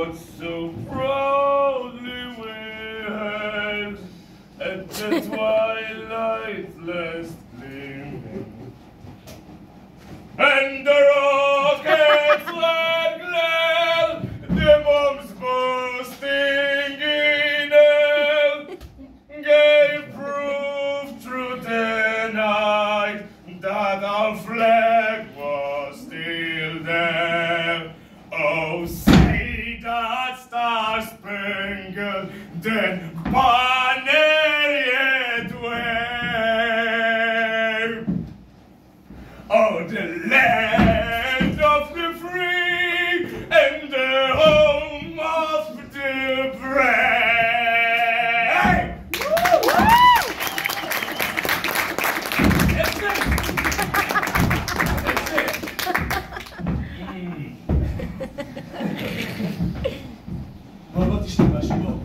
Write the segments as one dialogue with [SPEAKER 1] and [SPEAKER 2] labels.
[SPEAKER 1] what so proudly we hailed at the twilight's last gleaming, and the rockets like glare, the bombs bursting in hell, gave proof through the night that our flag was still there. Oh, say that star-spangled then banner yet wave. Oh, the land of the free and the home of the brave.
[SPEAKER 2] בוא תשתה משהו, בוא.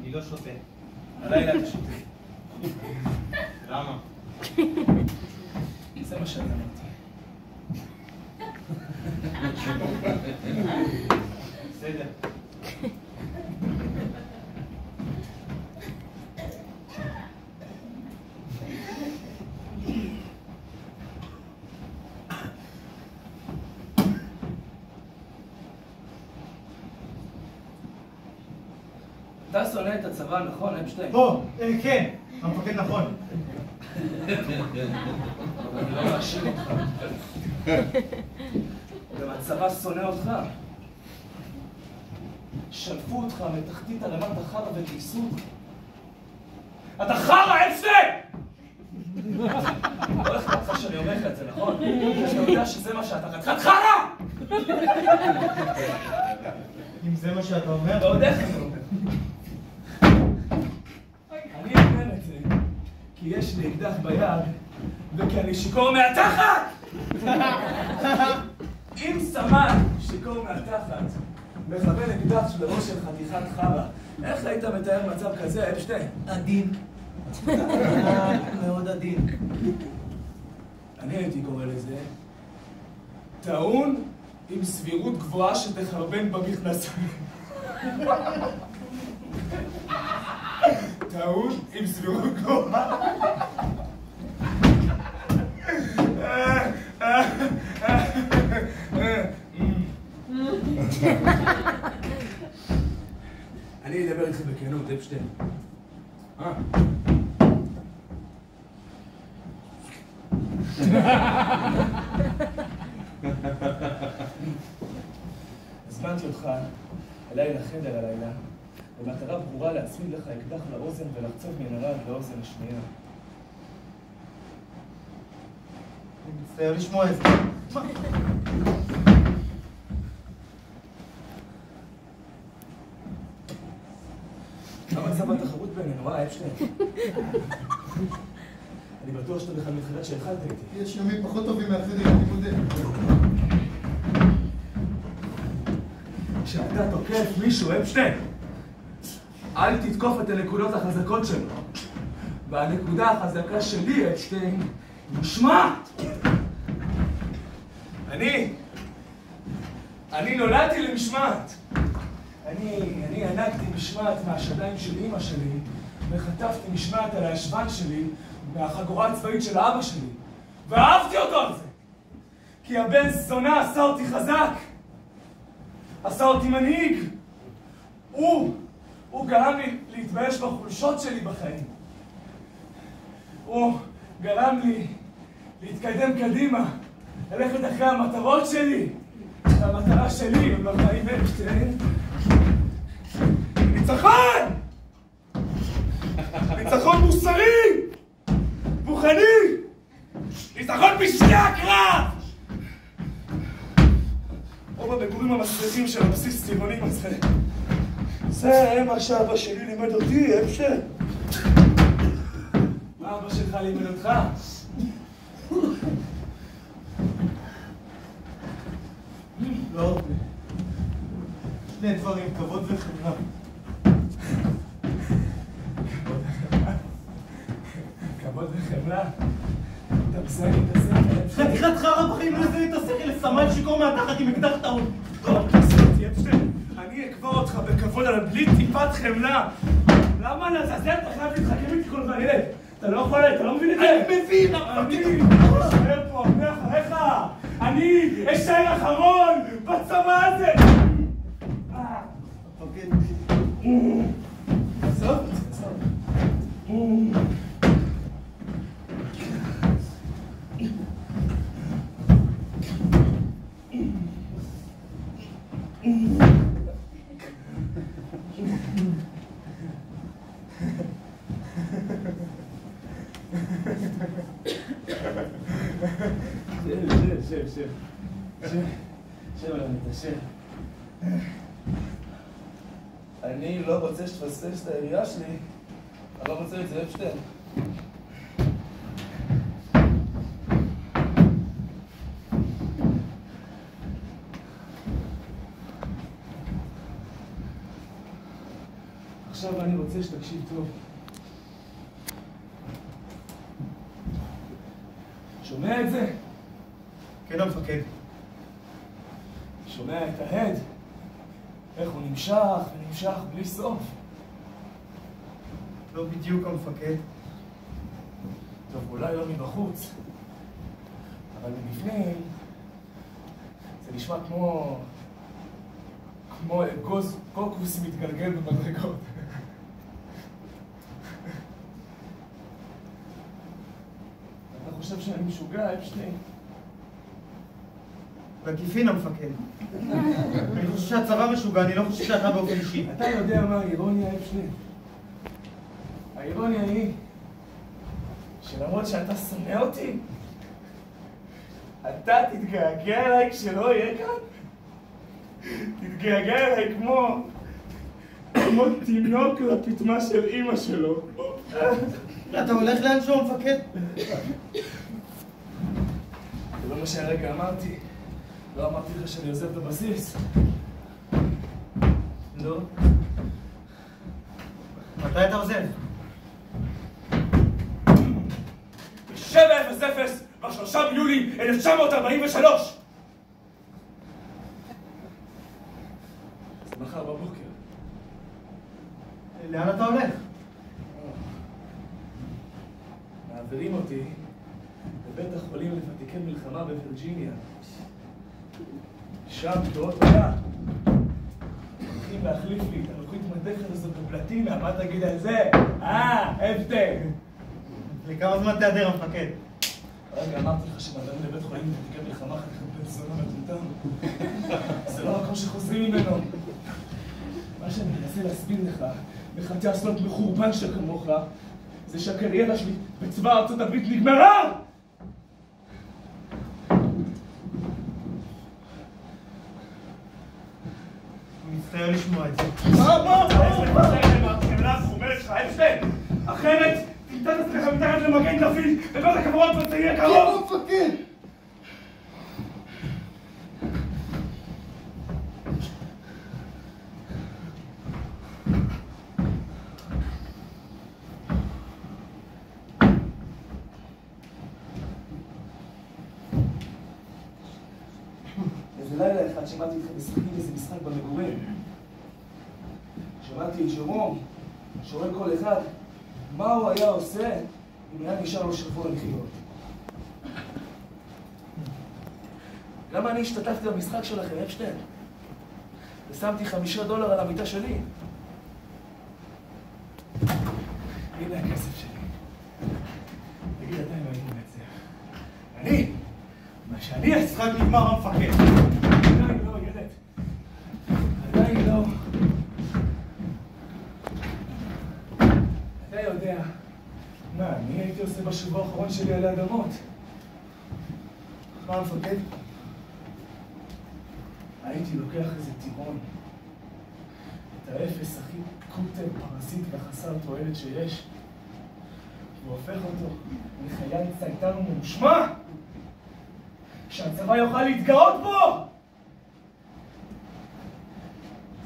[SPEAKER 2] אני לא שותה. הלילה אתה שותה. למה? זה מה שאני אמרתי. בסדר.
[SPEAKER 3] אתה שונא את הצבא, נכון, אפשטיין?
[SPEAKER 2] כן, המפקד נכון.
[SPEAKER 3] אני לא מאשים אותך. גם הצבא שונא אותך. שלפו אותך מתחתית ערימת החרא וגייסו אותך. אתה חרא, אפשטיין! לא אכפת לך שאני אומר לך את זה, נכון? אתה יודע שזה מה שאתה, חתיכת חרא!
[SPEAKER 2] אם זה מה שאתה אומר?
[SPEAKER 3] לא יודע איך אתה אומר. אני אומר את זה כי יש לי אקדח ביד וכי אני שיכור מהתחת! אם סמן שיכור מהתחת מכוון אקדח בראש של חתיכת חרא, איך היית מתאר מצב כזה, אפשטיין?
[SPEAKER 2] עדין. מאוד עדין.
[SPEAKER 3] אני הייתי קורא לזה טעון עם סבירות גבוהה שתחרבן במכנסיים. טעון עם סבירות גבוהה. אני אדבר איתך בכנות, אפשטיין. הזמנתי אותך אליי לחדר הלילה במטרה ברורה להצמיד לך אקדח לאוזן ולחצוב מנהרה לאוזן השנייה.
[SPEAKER 2] אני מצטער לשמוע את זה.
[SPEAKER 3] מה מצב התחרות בינינו, אפשטיין? אני בטוח שאתה בכלל מתחילת שהתחלת איתי.
[SPEAKER 2] יש ימים פחות טובים מהחדר, אני מודה.
[SPEAKER 3] כשאתה תוקף מישהו, אפשטיין, אל תתקוף את הנקודות החזקות שלו. והנקודה החזקה שלי, אפשטיין, משמעת. אני נולדתי למשמעת. אני ענקתי משמעת מהשדיים של אמא שלי, וחטפתי משמעת על הישבן שלי מהחגורה הצבאית של אבא שלי, ואהבתי אותו על זה. כי הבן זונה עשה אותי חזק, עשה אותי מנהיג. הוא גרם לי להתבייש בחולשות שלי בחיים. הוא גרם לי להתקדם קדימה, ללכת אחרי המטרות שלי. והמטרה שלי בחיים, אפשטיין, ניצחון! ניצחון מוסרי! רוחני! ניצחון בשני הקרב! או במגורים המסריחים של הבסיס צבעונים הזה. זה מה שאבא שלי לימד אותי, אפשטיין. מה אבא שלך לימד אותך?
[SPEAKER 2] לא הרבה. שני דברים, כבוד וחברה.
[SPEAKER 3] כבוד וחברה? אתה מזהה את השכל?
[SPEAKER 2] חתיכת חרא בחיים לא מזהה את השכל, לסמן שיקור מהתחת עם אקדח טעון.
[SPEAKER 3] טוב, אותי, אפשטיין. אני אקבור אותך בכבוד על בלי טיפת חמלה. למה לעזאזל אתה חייב להתחכם איתי כל הזמן, ילד? אתה לא יכול, אתה לא מבין את זה?
[SPEAKER 2] אני מבין,
[SPEAKER 3] אני אשאר פה, אני אחריך. אני אשאר אחרון בצבא הזה.
[SPEAKER 2] מפקד.
[SPEAKER 3] עזוב, עזוב. שב על המיטה, שב. אני לא רוצה שתפספס את העירייה שלי. אני לא רוצה את זה, אפשטיין. עכשיו אני רוצה שתקשיב טוב. שומע את זה?
[SPEAKER 2] כן, המפקד.
[SPEAKER 3] שומע את ההד? איך הוא נמשך ונמשך בלי סוף.
[SPEAKER 2] לא בדיוק המפקד.
[SPEAKER 3] טוב, אולי לא מבחוץ, אבל מבפנים זה נשמע כמו אגוז קוקוס מתגלגל במדרגות. אתה חושב שאני משוגע, אפשטיין?
[SPEAKER 2] בגיפין המפקד. אני חושב שהצבא משוגע, אני לא חושב שאתה באופן אישי.
[SPEAKER 3] אתה יודע מה האירוניה, אפשטיין? האירוניה היא שלמרות שאתה שונא אותי, אתה תתגעגע אליי כשלא יהיה כאן? תתגעגע אליי כמו תינוק לפטמה של אמא שלו.
[SPEAKER 2] אתה הולך לאנשהו, המפקד?
[SPEAKER 3] זה לא מה שהרגע אמרתי. לא אמרתי לך שאני עוזב את הבסיס. לא.
[SPEAKER 2] מתי אתה עוזב?
[SPEAKER 3] ב-7:00 ב-3 ביולי 1943! זה מחר בבוקר.
[SPEAKER 2] לאן אתה הולך?
[SPEAKER 3] מעבירים אותי לבית החולים לוותיקי מלחמה בווירג'יניה. שם תורות עולה. הולכים להחליף לי את הלוחית מדכת הזאת בפלטינה, מה תגיד על זה? אפשטיין!
[SPEAKER 2] לכמה זמן תיעדר, המפקד?
[SPEAKER 3] רגע, אמרתי לך שמעבירים לבית חולים לוותיקי מלחמה, חתיכת בן זונה מטומטם. זה לא מקום שחוזרים ממנו. מה שאני מנסה להסביר לך, בחצי הסלוט מחורבן שכמוך, זה שהקריירה שלי בצבא ארצות הברית נגמרה!
[SPEAKER 2] אני מצטער לשמוע את זה.
[SPEAKER 3] מה? חמלה חומלת שלך, אפשטיין! אחרת, תמצא את עצמך מתחת למגן דוד בבית הכברות וזה יהיה קרוב!
[SPEAKER 2] המפקד!
[SPEAKER 3] איזה לילה אחד שמעתי אתכם משחקים איזה משחק במגורים. שמעתי את ג'רום שואל כל אחד מה הוא היה עושה אם היה נשאר לו שבוע לחיות. למה אני השתתפתי במשחק שלכם, אפשטיין? ושמתי $5 על המיטה שלי. הנה הכסף שלי. תגיד אתה אם הייתי מנצח. אני? מה שאני אעשה?
[SPEAKER 2] המשחק נגמר, המפקד.
[SPEAKER 3] עדיין לא, ילד. עדיין לא. אתה יודע מה אני הייתי עושה בשבוע האחרון שלי על האדמות?
[SPEAKER 2] מה, המפקד?
[SPEAKER 3] הייתי לוקח איזה טירון, את האפס הכי קוטר, פרזיט וחסר תועלת שיש, והופך אותו לחייל צייתן וממושמע, שהצבא יוכל להתגאות בו!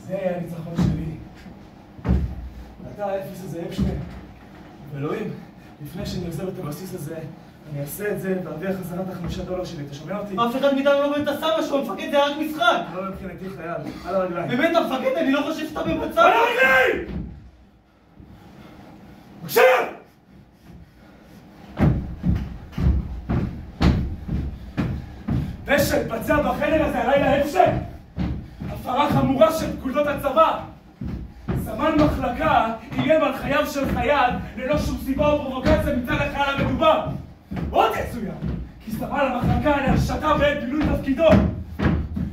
[SPEAKER 3] זה היה הניצחון שלי. אתה האפס הזה, אפשטיין. ואלוהים, לפני שאני עוזב את הבסיס הזה, אני אעשה את זה וארוויח חזרה את $5 שלי, אתה שומע אותי?
[SPEAKER 2] אף אחד מאיתנו לא באמת עשה משהו, המפקד זה רק משחק!
[SPEAKER 3] לא מבחינתי חייל, על הרגליים.
[SPEAKER 2] באמת המפקד, אני לא חושב שאתה במצב...
[SPEAKER 3] על הרגליים! בבקשה! פשע התבצע בחדר הזה הלילה אפשן! הפרה חמורה של פקודות הצבא! סמן מחלקה איים על חייו של חייל ללא שום סיבה או פרובוקציה מצד החייל המדובר! עוד יצוין! כי סמן המחלקה להרשתה בעת בילוי תפקידו!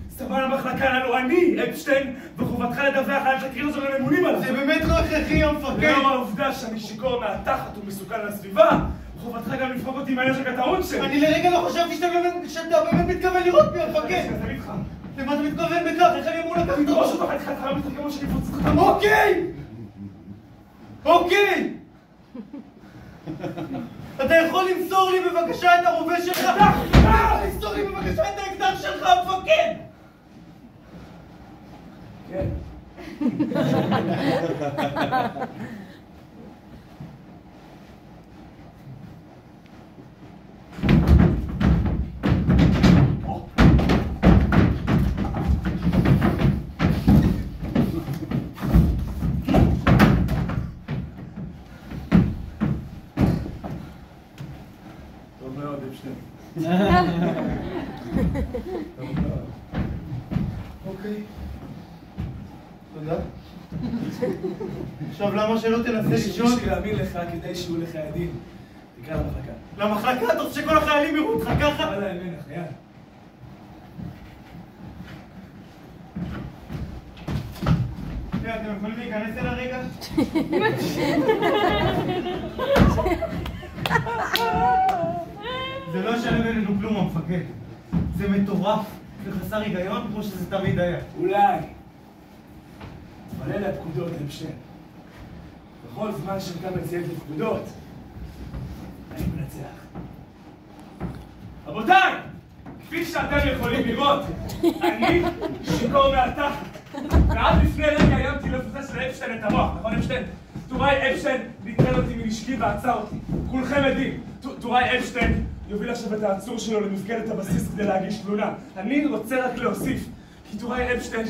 [SPEAKER 3] סמן המחלקה לנו אני, אפשטיין, וחובתך לדווח על התקריר שלו לממונים עליו!
[SPEAKER 2] זה באמת לא הכרחי, המפקד!
[SPEAKER 3] לאור העובדה שאני שיכור מהתחת ומסוכן לסביבה, חובתך גם לפרוק אותי מהנשק הטעון שלי!
[SPEAKER 2] אני לרגע לא חשבתי שאתה באמת מתכוון לראות בי, המפקד!
[SPEAKER 3] זה איתך!
[SPEAKER 2] למה אתה מתכוון בכך? איך אני אמור לקחת
[SPEAKER 3] תדרוש
[SPEAKER 2] אותו?
[SPEAKER 3] אותו חתיכת חלום כמו שאני פוצץ אותך!
[SPEAKER 2] אוקיי! אוקיי! אתה יכול למסור לי בבקשה את הרובה שלך? למסור לי בבקשה את האקדח שלך, המפקד!
[SPEAKER 3] כן. טוב מאוד, אפשטיין. טוב מאוד.
[SPEAKER 2] אוקיי. תודה. עכשיו למה שלא תנסה לישון?
[SPEAKER 3] בשביל להאמין לך כדי שיהיו לך ידים. תקרא למחלקה.
[SPEAKER 2] למחלקה אתה רוצה שכל החיילים יראו אותך ככה?
[SPEAKER 3] וואלה, ימין, חייל.
[SPEAKER 2] אתם יכולים להיכנס אל הרגע? זה לא ישלם בינינו כלום, המפקד. זה מטורף, זה חסר היגיון כמו שזה תמיד היה.
[SPEAKER 3] אולי. אבל אלה הפקודות, אפשטיין. בכל זמן שאתה מציית לפקודות, אני מנצח. רבותיי! כפי שאתם יכולים לראות, אני שיכור מהתחת. ועד לפני רגע איימתי לפוצץ לאפשטיין את המוח, נכון אפשטיין? טוראי אפשטיין ניטרל אותי מנשקי ועצר אותי. כולכם עדים. טוראי אפשטיין יוביל עכשיו את העצור שלו למפקדת הבסיס כדי להגיש תלונה. אני רוצה רק להוסיף, כי טוראי אפשטיין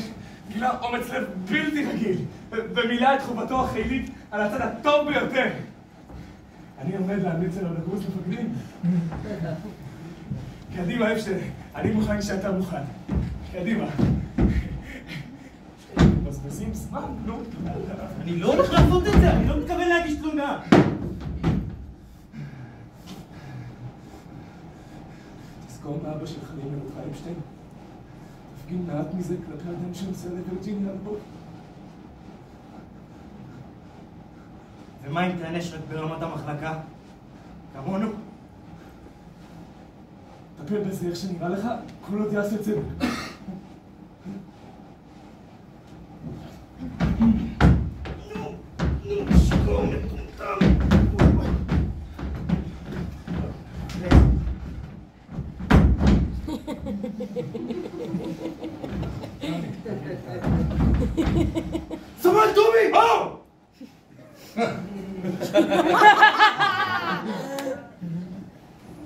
[SPEAKER 3] גילה אומץ לב בלתי רגיל, ומילא את חובתו החילית על הצד הטוב ביותר. אני עומד להמליץ עליו לקורס מפקדים. קדימה אפשטיין, אני מוכן כשאתה מוכן. קדימה. מבזבזים זמן, נו.
[SPEAKER 2] אני לא הולך לעשות את זה, אני לא מתכוון להגיש תלונה.
[SPEAKER 3] תזכור מאבא שלך לימד אותך אפשטיין. תפגין מעט מזה כלפי אדם שנוסע לווירג'יניה רבות.
[SPEAKER 2] ומה אם תענש רק ברמת המחלקה? כמונו?
[SPEAKER 3] טפל בזה איך שנראה לך, כל עוד יעשה צדק.
[SPEAKER 2] סמל טובי!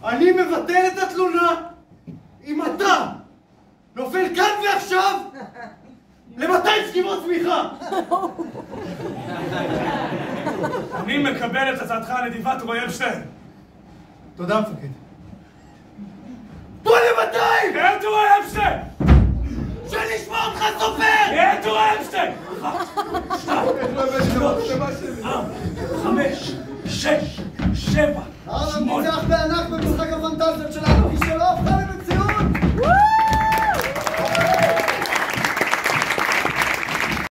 [SPEAKER 2] אני מבטל את התלונה אם אתה נופל כאן ועכשיו ל200 סגיבות צמיחה!
[SPEAKER 3] אני מקבל את הצעתך הנדיבה, טוראי אפשטיין.
[SPEAKER 2] תודה, מפקד. בוא ל200!
[SPEAKER 3] כן, טוראי אפשטיין!
[SPEAKER 2] שאני אשמע אותך סופר!
[SPEAKER 3] כן, טוראי אפשטיין! 1, 2, 5, 6, 7, 8.
[SPEAKER 4] ניצח בענק במשחק הפנטזיות שלנו, כי שלא הפכה למדינה